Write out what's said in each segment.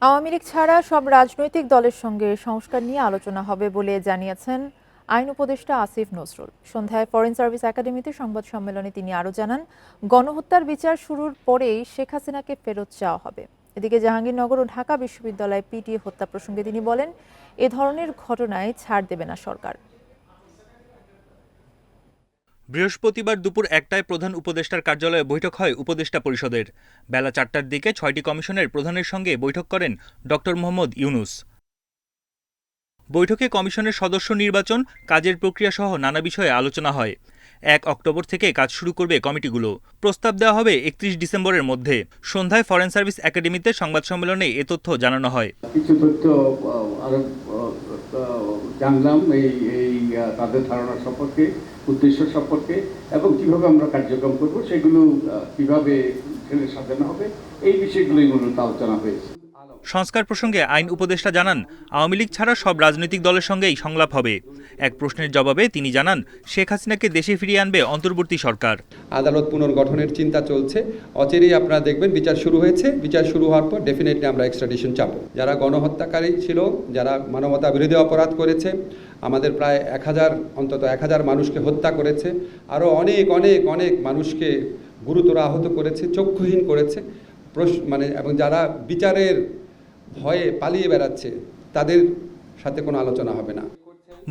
আওয়ামী লীগ ছাড়া সব রাজনৈতিক দলের সঙ্গে সংস্কার নিয়ে আলোচনা হবে বলে জানিয়েছেন আইন উপদেষ্টা আসিফ নজরুল। সন্ধ্যায় ফরেন সার্ভিস একাডেমিতে সংবাদ সম্মেলনে তিনি আরও জানান, গণহত্যার বিচার শুরুর পরেই শেখ হাসিনাকে ফেরত চাওয়া হবে। এদিকে জাহাঙ্গীরনগর ও ঢাকা বিশ্ববিদ্যালয়ে পিটিএ হত্যা প্রসঙ্গে তিনি বলেন, এ ধরনের ঘটনায় ছাড় দেবে না সরকার। বৃহস্পতিবার দুপুর ১টায় প্রধান উপদেষ্টার কার্যালয়ে বৈঠক হয় উপদেষ্টা পরিষদের। বেলা ৪টার দিকে ৬টি কমিশনের প্রধানের সঙ্গে বৈঠক করেন ড. মোহাম্মদ ইউনূস। বৈঠকে কমিশনের সদস্য নির্বাচন, কাজের প্রক্রিয়া সহ নানা বিষয়ে আলোচনা হয়। ১ অক্টোবর থেকে কাজ শুরু করবে কমিটিগুলো। প্রস্তাব দেওয়া হবে ৩১ ডিসেম্বরের মধ্যে। সন্ধ্যায় ফরেন সার্ভিস একাডেমিতে সংবাদ সম্মেলনে এ তথ্য জানানো হয়। কিছু তথ্য আরো জানলাম এই তাদের ধারণা সম্পর্কে, উদ্দেশ্য সম্পর্কে, এবং কিভাবে আমরা কার্যক্রম করব, সেগুলো কিভাবে সাজানো হবে, এই বিষয়গুলোই মূলত আলোচনা হয়েছে। সংস্কার প্রসঙ্গে আইন উপদেষ্টা জানান, আওয়ামী লীগ ছাড়া সব রাজনৈতিক দলের সঙ্গেই সংলাপ হবে। এক প্রশ্নের জবাবে তিনি জানান, শেখ হাসিনাকে দেশে ফিরিয়ে আনবে অন্তর্বর্তী সরকার। আদালত পুনর্গঠনের চিন্তা চলছে, অচিরেই আপনারা দেখবেন বিচার শুরু হয়েছে। বিচার শুরু হওয়ার পর ডেফিনেটলি আমরা এক্সট্রাডিশন চাপ। যারা গণহত্যাকারী ছিল, যারা মানবতা বিরোধী অপরাধ করেছে, আমাদের প্রায় ১,০০০ মানুষকে হত্যা করেছে, আরও অনেক অনেক অনেক মানুষকে গুরুতর আহত করেছে, চক্ষুহীন করেছে, এবং যারা বিচারের ভয়ে পালিয়ে বেড়াচ্ছে, তাদের সাথে কোনো আলোচনা হবে না।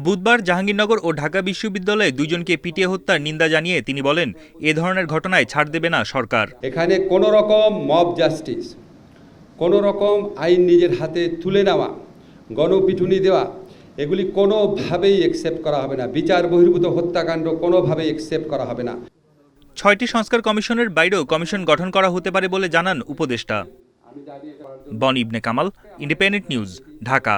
বুধবার জাহাঙ্গীরনগর ও ঢাকা বিশ্ববিদ্যালয়ে দুজনকে পিটিয়ে হত্যার নিন্দা জানিয়ে তিনি বলেন, এ ধরনের ঘটনায় ছাড় দেবে না সরকার। এখানে কোনো রকম মব জাস্টিস, কোনো রকম আইন নিজের হাতে তুলে নেওয়া, গণপিটুনি দেওয়া, এগুলি কোনোভাবেই অ্যাকসেপ্ট করা হবে না। বিচার বহির্ভূত হত্যাকাণ্ড কোনোভাবেই অ্যাকসেপ্ট করা হবে না। ৬টি সংস্কার কমিশনের বাইরেও কমিশন গঠন করা হতে পারে বলে জানান উপদেষ্টা। বনি ইবনে কামাল, ইন্ডিপেন্ডেন্ট নিউজ, ঢাকা।